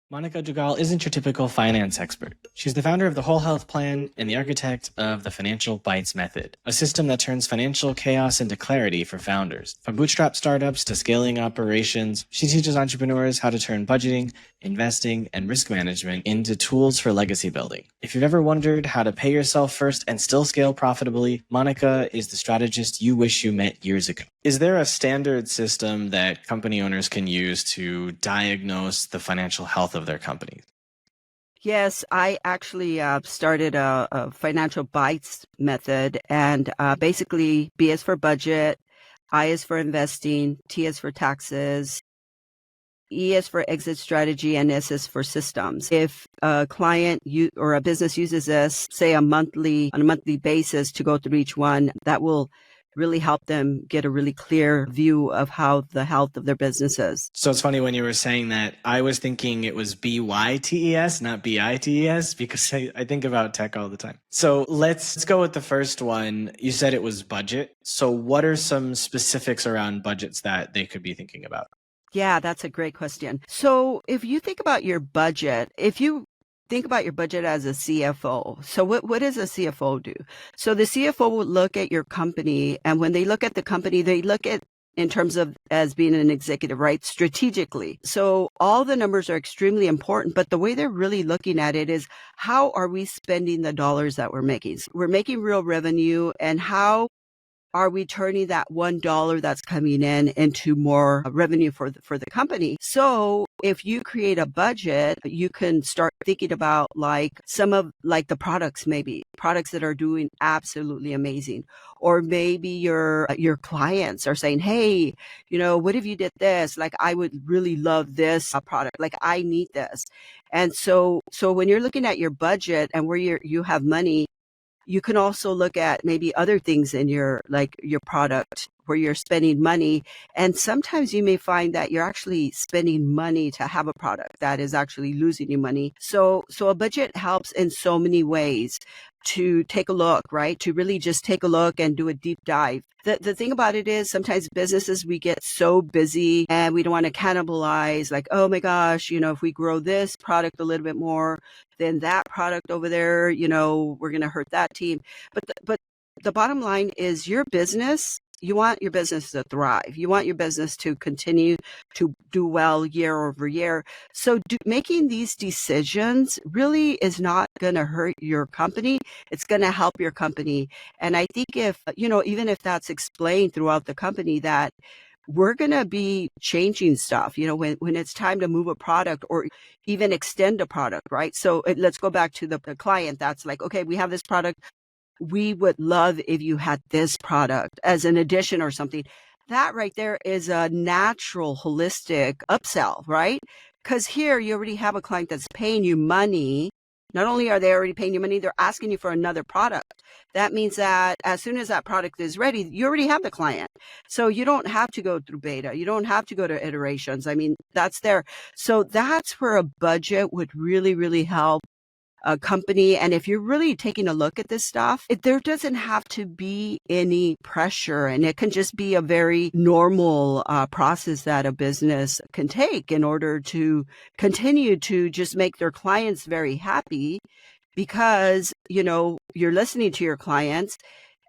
Monica Dugal isn't your typical finance expert. She's the founder of the Whole Health Plan and the architect of the Financial Bites Method, a system that turns financial chaos into clarity for founders. From bootstrap startups to scaling operations, she teaches entrepreneurs how to turn budgeting, investing, and risk management into tools for legacy building. If you've ever wondered how to pay yourself first and still scale profitably, Monica is the strategist you wish you met years ago. Is there a standard system that company owners can use to diagnose the financial health of their companies? Yes, I actually started a financial bites method, and basically B is for budget, I is for investing, T is for taxes, E is for exit strategy, and S is for systems. If a client or a business uses this, say on a monthly basis to go through each one, that will really help them get a really clear view of how the health of their business is. So it's funny when you were saying that, I was thinking it was BYTES, not BITES, because I think about tech all the time. So let's go with the first one. You said it was budget. So what are some specifics around budgets that they could be thinking about? Yeah, that's a great question. So if you think about your budget, if you think about your budget as a CFO. So what does a CFO do? So the CFO will look at your company, and when they look at the company, they look at in terms of as being an executive, right? Strategically. So all the numbers are extremely important, but the way they're really looking at it is how are we spending the dollars that we're making? So we're making real revenue, and how are we turning that $1 that's coming in into more revenue for the company? So if you create a budget, you can start thinking about some of the products, maybe products that are doing absolutely amazing. Or maybe your clients are saying, hey, what if you did this? Like, I would really love this product. Like, I need this. And so when you're looking at your budget and where you have money, you can also look at maybe other things in your product where you're spending money. And sometimes you may find that you're actually spending money to have a product that is actually losing you money. So a budget helps in so many ways to take a look, right? To really just take a look and do a deep dive. The thing about it is sometimes businesses, we get so busy and we don't want to cannibalize, like, oh my gosh, if we grow this product a little bit more, then that product over there, we're going to hurt that team. But the bottom line is your business, you want your business to thrive. You want your business to continue to do well year over year. So making these decisions really is not going to hurt your company. It's going to help your company. And I think if, even if that's explained throughout the company, that we're going to be changing stuff, when it's time to move a product or even extend a product, right? So let's go back to the client that's like, okay, we have this product. We would love if you had this product as an addition or something. That right there is a natural holistic upsell, right? Because here you already have a client that's paying you money. Not only are they already paying you money, they're asking you for another product. That means that as soon as that product is ready, you already have the client. So you don't have to go through beta. You don't have to go to iterations. I mean, that's there. So that's where a budget would really, really help a company. And if you're really taking a look at this stuff, there doesn't have to be any pressure, and it can just be a very normal process that a business can take in order to continue to just make their clients very happy, because, you're listening to your clients.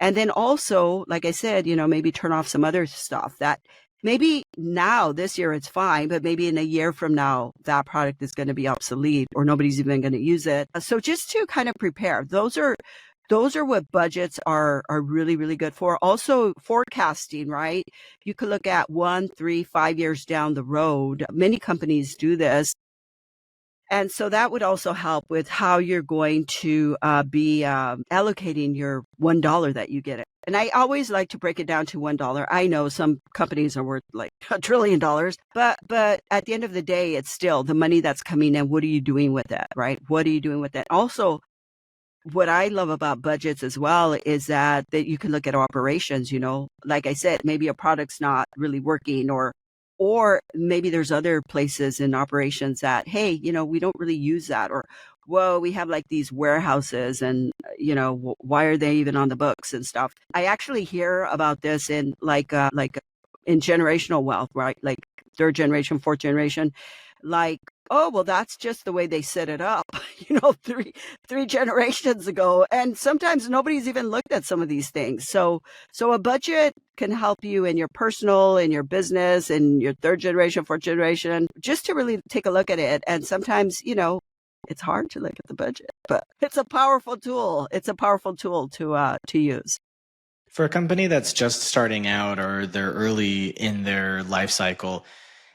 And then also, like I said, maybe turn off some other stuff that maybe now this year it's fine, but maybe in a year from now, that product is going to be obsolete or nobody's even going to use it. So just to kind of prepare, those are what budgets are really, really good for. Also forecasting, right? You could look at 1, 3, 5 years down the road. Many companies do this. And so that would also help with how you're going to be allocating your $1 that you get. And I always like to break it down to $1. I know some companies are worth like $1 trillion, but at the end of the day, it's still the money that's coming in. What are you doing with that, right? What are you doing with it? Also, what I love about budgets as well is that you can look at operations, like I said, maybe a product's not really working, or maybe there's other places in operations that, hey, we don't really use that, or, whoa, we have like these warehouses and, why are they even on the books and stuff? I actually hear about this in in generational wealth, right? Like third generation, fourth generation, like oh, well, that's just the way they set it up, three generations ago. And sometimes nobody's even looked at some of these things. So a budget can help you in your personal, in your business, in your third generation, fourth generation, just to really take a look at it. And sometimes, it's hard to look at the budget, but it's a powerful tool. It's a powerful tool to use. For a company that's just starting out or they're early in their life cycle,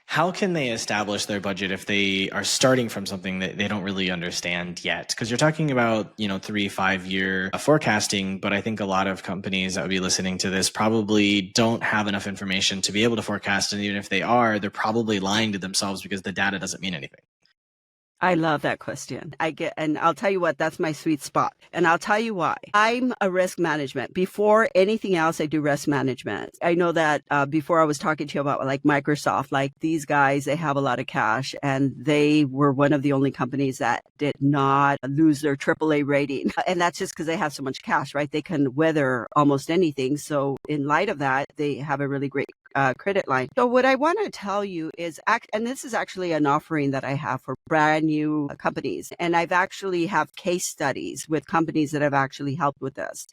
how can they establish their budget if they are starting from something that they don't really understand yet? Because you're talking about, 3-5 year forecasting, but I think a lot of companies that would be listening to this probably don't have enough information to be able to forecast. And even if they are, they're probably lying to themselves because the data doesn't mean anything. I love that question. And I'll tell you what, that's my sweet spot. And I'll tell you why. I'm a risk management. Before anything else, I do risk management. I know that before I was talking to you about like Microsoft, like these guys, they have a lot of cash and they were one of the only companies that did not lose their AAA rating. And that's just because they have so much cash, right? They can weather almost anything. So in light of that, they have a really great credit line. So what I want to tell you is, and this is actually an offering that I have for brand new companies, and I've actually have case studies with companies that have actually helped with this.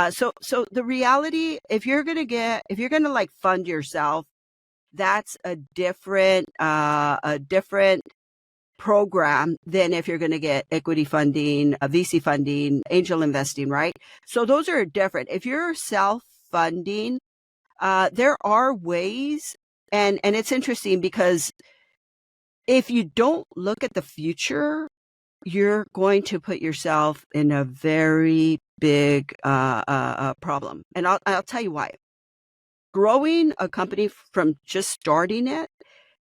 So the reality, if you're going to like fund yourself, that's a different program than if you're going to get equity funding, VC funding, angel investing, right? So those are different. If you're self-funding, there are ways, and it's interesting because if you don't look at the future, you're going to put yourself in a very big problem. And I'll tell you why. Growing a company from just starting it,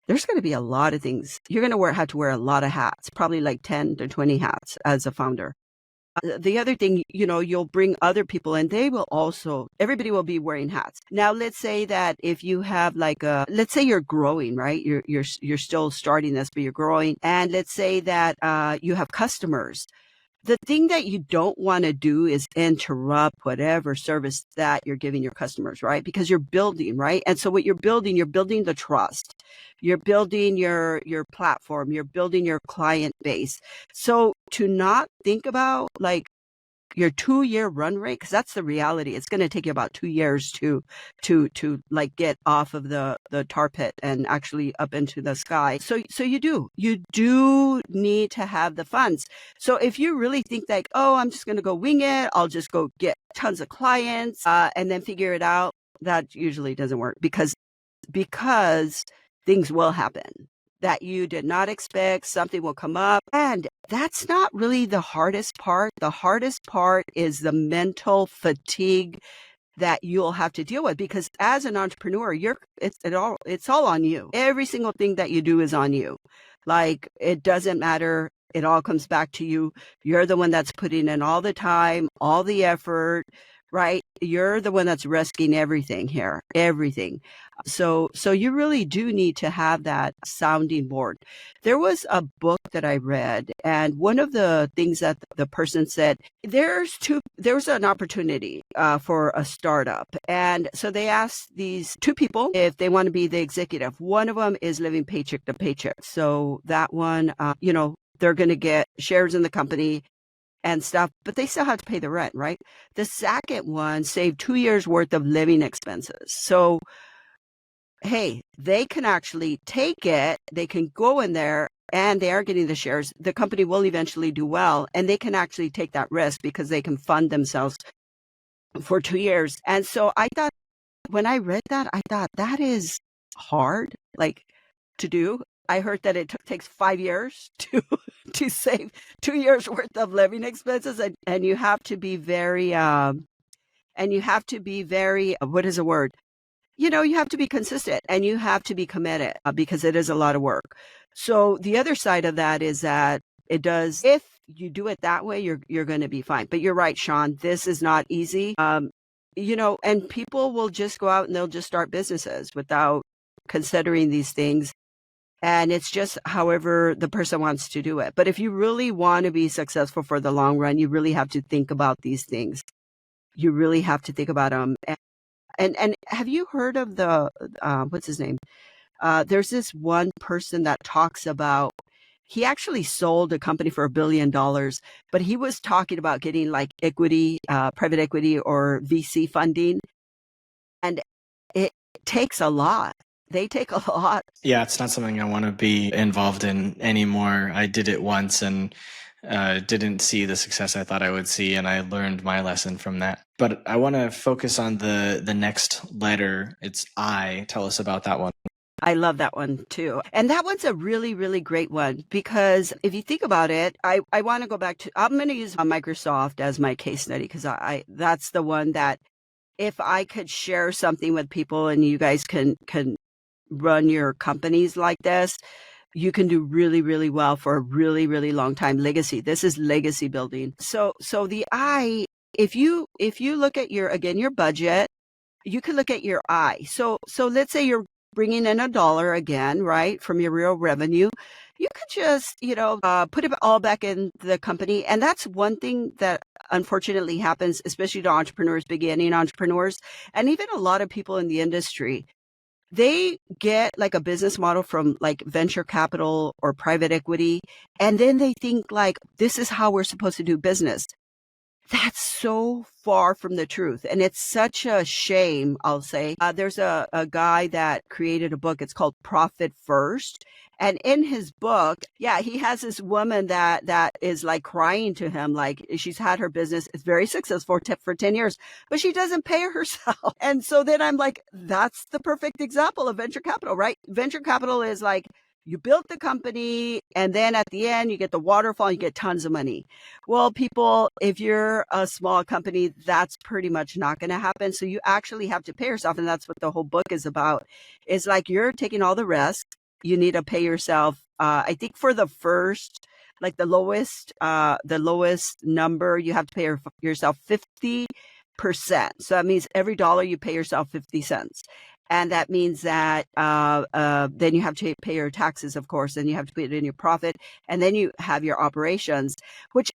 there's going to be a lot of things. You're going to have to wear a lot of hats, probably like 10 to 20 hats as a founder. The other thing, you'll bring other people and everybody will be wearing hats. Now, let's say that if you have let's say you're growing, right? You're still starting this, but you're growing. And let's say that you have customers. The thing that you don't want to do is interrupt whatever service that you're giving your customers, right? Because you're building, right? And so what you're building the trust. You're building your platform. You're building your client base. So to not think about like your 2-year run rate, because that's the reality. It's going to take you about 2 years to like get off of the tar pit and actually up into the sky. So you do need to have the funds. So if you really think like, oh, I'm just going to go wing it, I'll just go get tons of clients and then figure it out, that usually doesn't work because things will happen that you did not expect. Something will come up. And that's not really the hardest part. The hardest part is the mental fatigue that you'll have to deal with, because as an entrepreneur, it's all on you. Every single thing that you do is on you. Like, it doesn't matter. It all comes back to you. You're the one that's putting in all the time, all the effort, right? You're the one that's risking everything here, everything. So you really do need to have that sounding board. There was a book that I read, and one of the things that the person said, there's an opportunity for a startup. And so they asked these two people if they want to be the executive. One of them is living paycheck to paycheck. So that one, they're going to get shares in the company and stuff, but they still have to pay the rent, right? The second one saved 2 years worth of living expenses. So, hey, they can actually take it. They can go in there and they are getting the shares. The company will eventually do well, and they can actually take that risk because they can fund themselves for 2 years. And so I thought, when I read that, I thought that is hard, like, to do. I heard that it takes 5 years to save 2 years worth of living expenses, and you have to be very what is the word? You have to be consistent and you have to be committed because it is a lot of work. So the other side of that is that if you do it that way, you're going to be fine. But you're right, Sean, this is not easy. And people will just go out and they'll just start businesses without considering these things. And it's just however the person wants to do it. But if you really want to be successful for the long run, you really have to think about these things. You really have to think about them. And have you heard of what's his name? There's this one person that talks about he actually sold a company for $1 billion, but he was talking about getting like equity, private equity or VC funding. And it takes a lot. They take a lot. Yeah, it's not something I want to be involved in anymore. I did it once and didn't see the success I thought I would see, and I learned my lesson from that. But I want to focus on the next letter. It's I. Tell us about that one. I love that one too. And that one's a really, really great one because if you think about it, I want to go back to, I'm going to use Microsoft as my case study because that's the one that if I could share something with people and you guys can run your companies like this, you can do really, really well for a really, really long time. Legacy. This is legacy building. So the I, if you look at your budget, you could look at your I. So let's say you're bringing in $1 again, right, from your real revenue. You could just, put it all back in the company. And that's one thing that unfortunately happens, especially to entrepreneurs, beginning entrepreneurs, and even a lot of people in the industry. They get like a business model from like venture capital or private equity, and then they think like, this is how we're supposed to do business. That's so far from the truth. And it's such a shame, I'll say. There's a guy that created a book. It's called Profit First. And in his book, he has this woman that is like crying to him, like she's had her business. It's very successful for 10 years, but she doesn't pay herself. And so then I'm like, that's the perfect example of venture capital, right? Venture capital is like, you built the company and then at the end you get the waterfall, you get tons of money. Well, people, if you're a small company, that's pretty much not going to happen. So you actually have to pay yourself. And that's what the whole book is about. It's like you're taking all the risk. You need to pay yourself. I think for the first, like the lowest number, you have to pay yourself 50%. So that means every dollar you pay yourself 50 cents. And that means that then you have to pay your taxes, of course, and you have to put it in your profit. And then you have your operations, which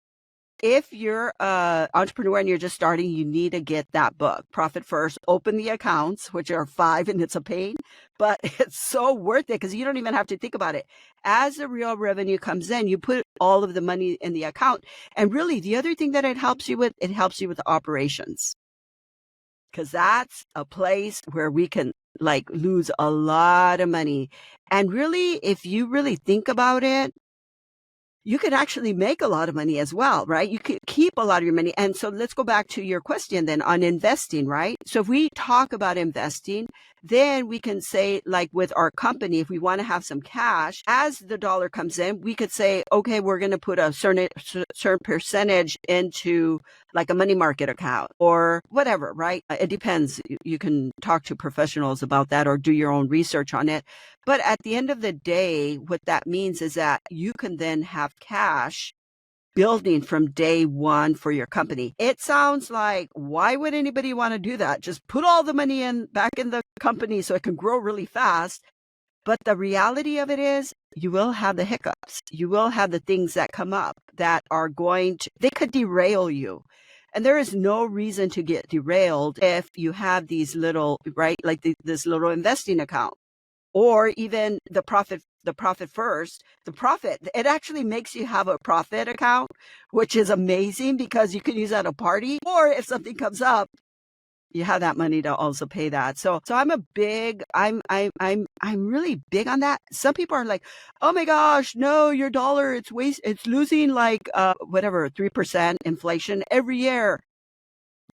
if you're an entrepreneur and you're just starting, you need to get that book, Profit First. Open the accounts, which are 5, and it's a pain, but it's so worth it because you don't even have to think about it. As the real revenue comes in, you put all of the money in the account. And really, the other thing that it helps you with operations. Because that's a place where we can like lose a lot of money. And really, if you really think about it, you could actually make a lot of money as well, right? You could keep a lot of your money. And so let's go back to your question then on investing, right? So if we talk about investing, then we can say like with our company, if we want to have some cash, as the dollar comes in, we could say, okay, we're going to put a certain percentage into like a money market account or whatever, right? It depends. You can talk to professionals about that or do your own research on it. But at the end of the day, what that means is that you can then have cash building from day one for your company. It sounds like, why would anybody want to do that? Just put all the money back in the company so it can grow really fast. But the reality of it is you will have the hiccups. You will have the things that come up that are they could derail you. And there is no reason to get derailed if you have these little, right, like this little investing account. Or even the profit first, it actually makes you have a profit account, which is amazing because you can use that at a party, or if something comes up, you have that money to also pay that. So I'm really big on that. Some people are like, oh my gosh, no, your dollar, it's losing like, 3% inflation every year.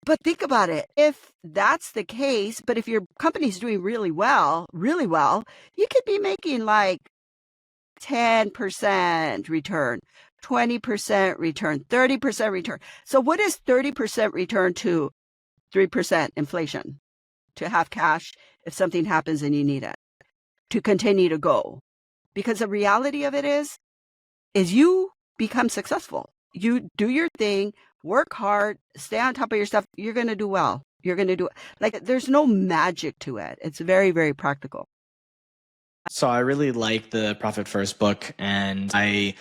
But think about it. If that's the case, but if your company's doing really well, you could be making like 10% return, 20% return, 30% return. So what is 30% return to 3% inflation? To have cash if something happens and you need it, to continue to go. Because the reality of it is you become successful. You do your thing, work hard, stay on top of your stuff. You're going to do well. You're going to do it. Like there's no magic to it. It's very, very practical. So I really like the Profit First book, and I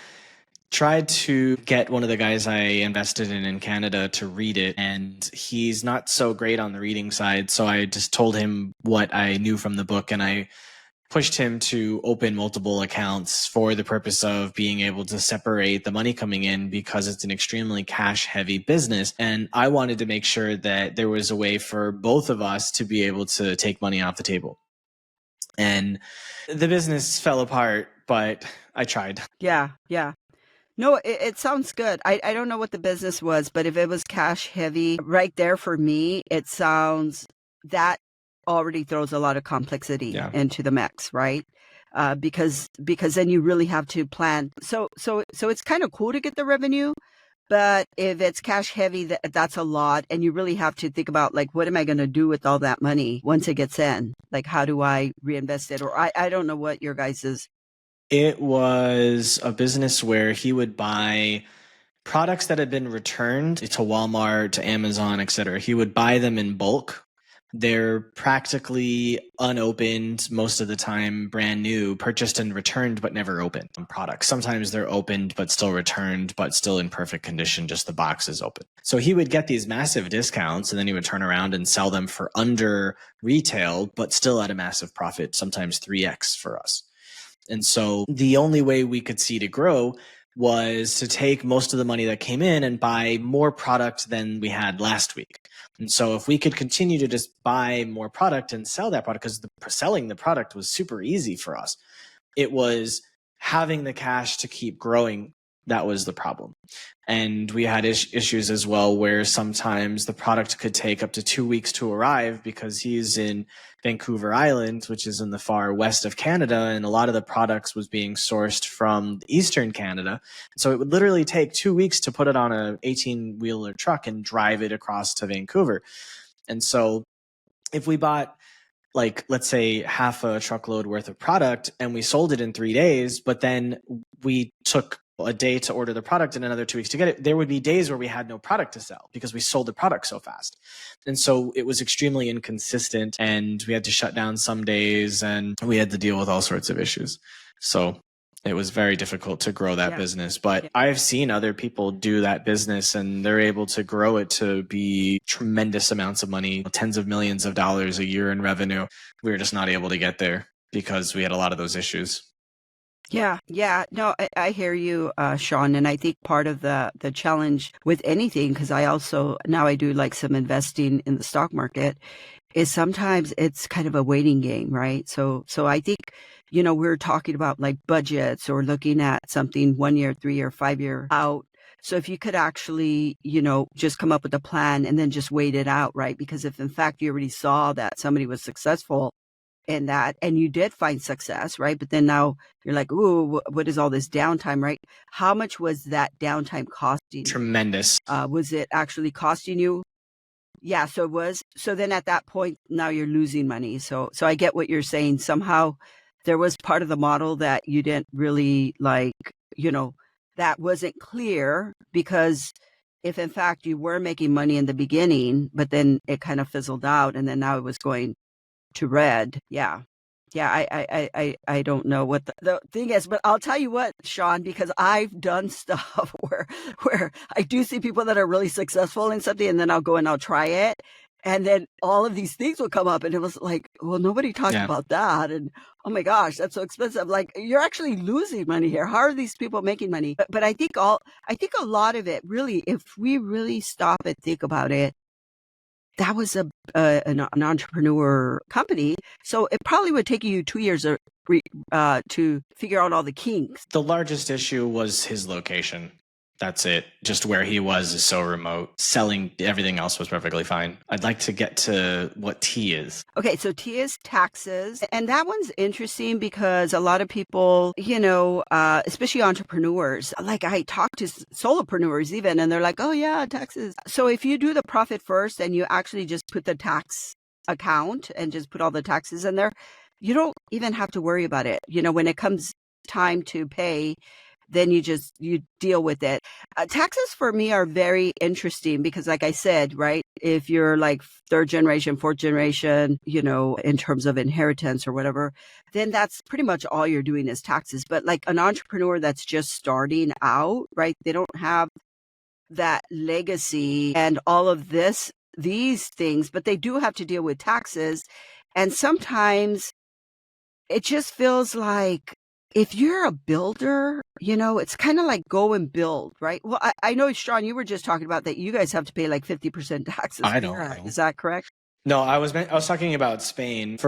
tried to get one of the guys I invested in Canada to read it, and he's not so great on the reading side. So I just told him what I knew from the book, and I pushed him to open multiple accounts for the purpose of being able to separate the money coming in, because it's an extremely cash heavy business. And I wanted to make sure that there was a way for both of us to be able to take money off the table. And the business fell apart, but I tried. Yeah, yeah. No, it sounds good. I don't know what the business was, but if it was cash heavy, right there for me, it sounds that already throws a lot of complexity Yeah. into the mix, right? Because then you really have to plan. So it's kind of cool to get the revenue, but if it's cash heavy, that's a lot, and you really have to think about, like, what am I going to do with all that money once it gets in? Like, how do I reinvest it? Or I don't know what your guys's. It was a business where he would buy products that had been returned to Walmart, to Amazon, etc. He would buy them in bulk. They're practically unopened most of the time, brand new, purchased and returned but never opened products. Sometimes they're opened but still returned, but still in perfect condition, just the box is open. So he would get these massive discounts, and then he would turn around and sell them for under retail, but still at a massive profit, sometimes 3x for us. And so the only way we could see to grow was to take most of the money that came in and buy more product than we had last week. And so if we could continue to just buy more product and sell that product, because selling the product was super easy for us, it was having the cash to keep growing. That was the problem. And we had issues as well, where sometimes the product could take up to 2 weeks to arrive, because he's in Vancouver Island, which is in the far west of Canada, and a lot of the products was being sourced from Eastern Canada. So it would literally take 2 weeks to put it on a 18-wheeler truck and drive it across to Vancouver. And so if we bought, like, let's say half a truckload worth of product and we sold it in 3 days, but then we took a day to order the product and another 2 weeks to get it, there would be days where we had no product to sell because we sold the product so fast. And so it was extremely inconsistent, and we had to shut down some days, and we had to deal with all sorts of issues. So it was very difficult to grow that business. But I've seen other people do that business, and they're able to grow it to be tremendous amounts of money, tens of millions of dollars a year in revenue. We were just not able to get there because we had a lot of those issues. Yeah. No, I hear you, Sean. And I think part of the challenge with anything, because now I do like some investing in the stock market, is sometimes it's kind of a waiting game, right? So I think, we're talking about like budgets or looking at something 1 year, 3 year, 5 year out. So if you could actually, just come up with a plan and then just wait it out, right? Because if in fact you already saw that somebody was successful in that and you did find success, right? But then now you're like, ooh, what is all this downtime, right? How much was that downtime costing? Tremendous. Was it actually costing you? Yeah, so it was. So then at that point, now you're losing money. So I get what you're saying. Somehow there was part of the model that you didn't really like, that wasn't clear, because if in fact you were making money in the beginning, but then it kind of fizzled out and then now it was going to red. Yeah. I don't know what the thing is, but I'll tell you what, Sean, because I've done stuff where I do see people that are really successful in something, and then I'll go and I'll try it. And then all of these things will come up, and it was like, well, nobody talked about that. And oh my gosh, that's so expensive. Like, you're actually losing money here. How are these people making money? But I think a lot of it, really, if we really stop and think about it, that was an entrepreneur company. So it probably would take you 2 years to figure out all the kinks. The largest issue was his location. That's it. Just where he was is so remote. Selling everything else was perfectly fine. I'd like to get to what T is. Okay, so T is taxes. And that one's interesting because a lot of people, especially entrepreneurs, like I talk to solopreneurs even, and they're like, oh yeah, taxes. So if you do the profit first and you actually just put the tax account and just put all the taxes in there, you don't even have to worry about it. When it comes time to pay, then you deal with it. Taxes for me are very interesting because, like I said, right, if you're like third generation, fourth generation, in terms of inheritance or whatever, then that's pretty much all you're doing is taxes. But like an entrepreneur that's just starting out, right, they don't have that legacy and all of these things, but they do have to deal with taxes. And sometimes it just feels like if you're a builder, it's kind of like go and build, right? Well, I know, Sean, you were just talking about that you guys have to pay like 50% taxes. I don't. Is that correct? No, I was talking about Spain.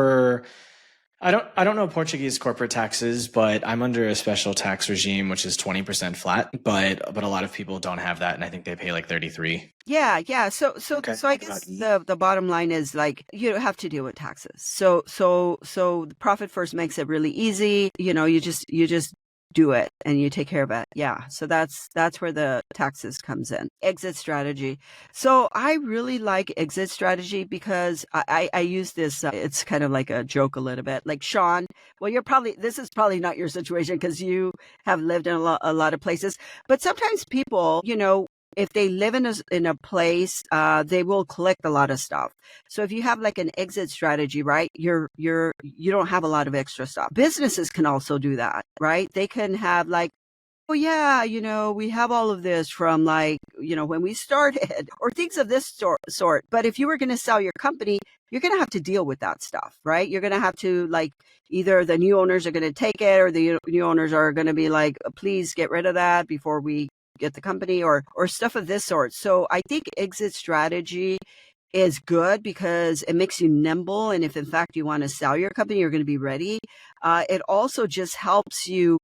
I don't know Portuguese corporate taxes, but I'm under a special tax regime which is 20% flat, but a lot of people don't have that, and I think they pay like 33. Yeah. So Okay. I guess the bottom line is like you don't have to deal with taxes. So the Profit First makes it really easy. You just do it and you take care of it. Yeah. So that's where the taxes comes in. Exit strategy. So I really like exit strategy because I use this. It's kind of like a joke a little bit. Like Sean, well, this is probably not your situation because you have lived in a lot of places. But sometimes people, if they live in a place, they will collect a lot of stuff. So if you have like an exit strategy, right, you don't have a lot of extra stuff. Businesses can also do that, right? They can have like, oh yeah, we have all of this from like, when we started or things of this sort. But if you were going to sell your company, you're going to have to deal with that stuff, right? You're going to have to like, either the new owners are going to take it or the new owners are going to be like, please get rid of that before we get the company or stuff of this sort. So I think exit strategy is good because it makes you nimble. And if in fact you want to sell your company, you're going to be ready. It also just helps you,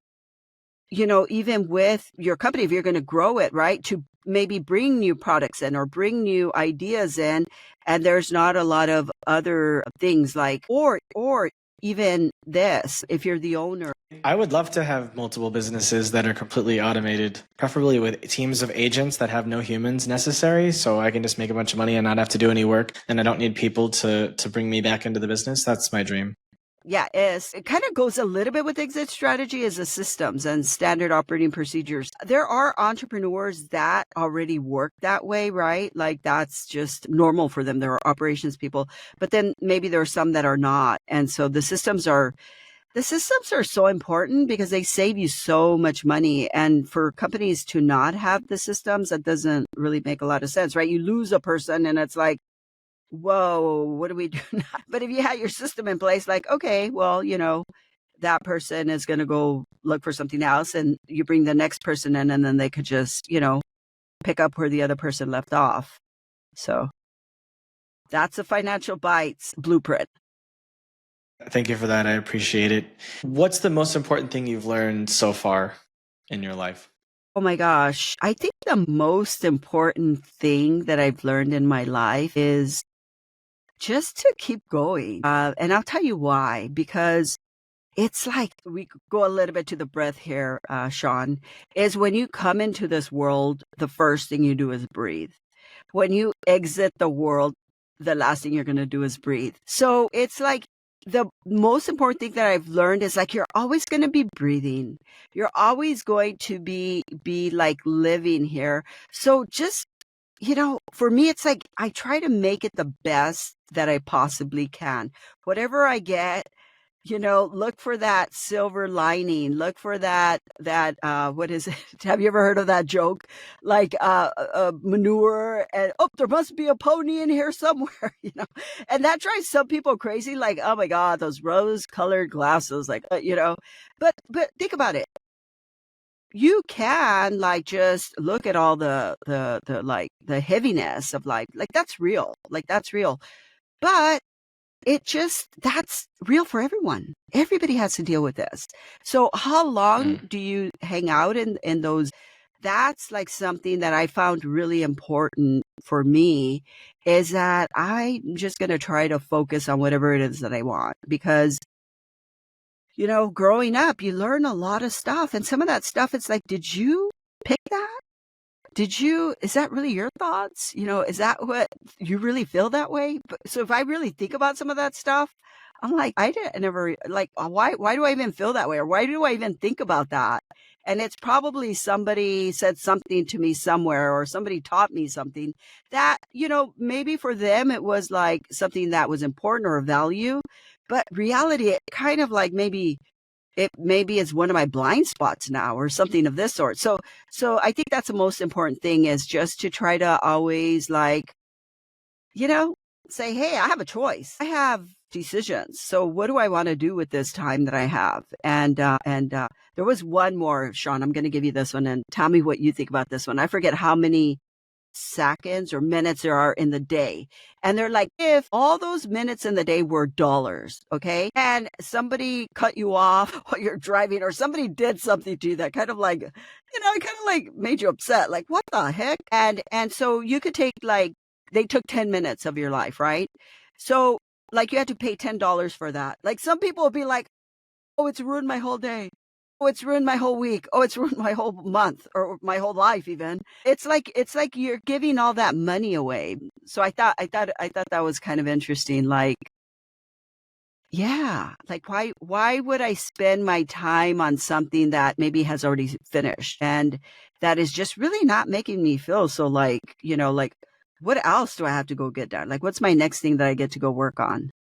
even with your company, if you're going to grow it, right, to maybe bring new products in or bring new ideas in. And there's not a lot of other things like, or even this, if you're the owner. I would love to have multiple businesses that are completely automated, preferably with teams of agents that have no humans necessary, so I can just make a bunch of money and not have to do any work, and I don't need people to bring me back into the business. That's my dream. Yeah, it kind of goes a little bit with exit strategy as the systems and standard operating procedures. There are entrepreneurs that already work that way, right? Like that's just normal for them. There are operations people, but then maybe there are some that are not. And so the systems are so important because they save you so much money. And for companies to not have the systems, that doesn't really make a lot of sense, right? You lose a person and it's like, whoa, what do we do now? But if you had your system in place, like, okay, well, that person is going to go look for something else and you bring the next person in and then they could just, pick up where the other person left off. So that's a Financial Bites blueprint. Thank you for that. I appreciate it. What's the most important thing you've learned so far in your life? Oh my gosh. I think the most important thing that I've learned in my life is just to keep going. And I'll tell you why, because it's like we go a little bit to the breath here, Sean, is when you come into this world, the first thing you do is breathe. When you exit the world, the last thing you're going to do is breathe. So it's like the most important thing that I've learned is like you're always going to be breathing. You're always going to be like living here. So just, for me, it's like I try to make it the best that I possibly can. Whatever I get, look for that silver lining. Look for that, what is it? Have you ever heard of that joke? Like, manure and, oh, there must be a pony in here somewhere, and that drives some people crazy. Like, oh my God, those rose colored glasses, like, but think about it. You can like just look at all the like the heaviness of life. Like that's real. But that's real for everyone. Everybody has to deal with this. So how long do you hang out in those? That's like something that I found really important for me is that I'm just going to try to focus on whatever it is that I want because, growing up, you learn a lot of stuff and some of that stuff, it's like, did you pick that? Is that really your thoughts? Is that what you really feel that way? So if I really think about some of that stuff, I'm like, I didn't never like, why do I even feel that way? Or why do I even think about that? And it's probably somebody said something to me somewhere or somebody taught me something that, maybe for them it was like something that was important or a value, but reality, it kind of like maybe is one of my blind spots now or something of this sort. So I think that's the most important thing is just to try to always like, say, hey, I have a choice. I have decisions. So what do I want to do with this time that I have? And there was one more, Sean, I'm going to give you this one and tell me what you think about this one. I forget how many seconds or minutes there are in the day. And they're like, if all those minutes in the day were dollars, okay, and somebody cut you off while you're driving, or somebody did something to you that kind of like, it kind of like made you upset, like, what the heck? And so you could take, like, they took 10 minutes of your life, right? So like you had to pay $10 for that. Like some people will be like, oh, it's ruined my whole day. Oh, it's ruined my whole week. Oh, it's ruined my whole month or my whole life even. It's like you're giving all that money away. So I thought that was kind of interesting. Like, yeah, like why would I spend my time on something that maybe has already finished and that is just really not making me feel so like, like what else do I have to go get done? Like what's my next thing that I get to go work on?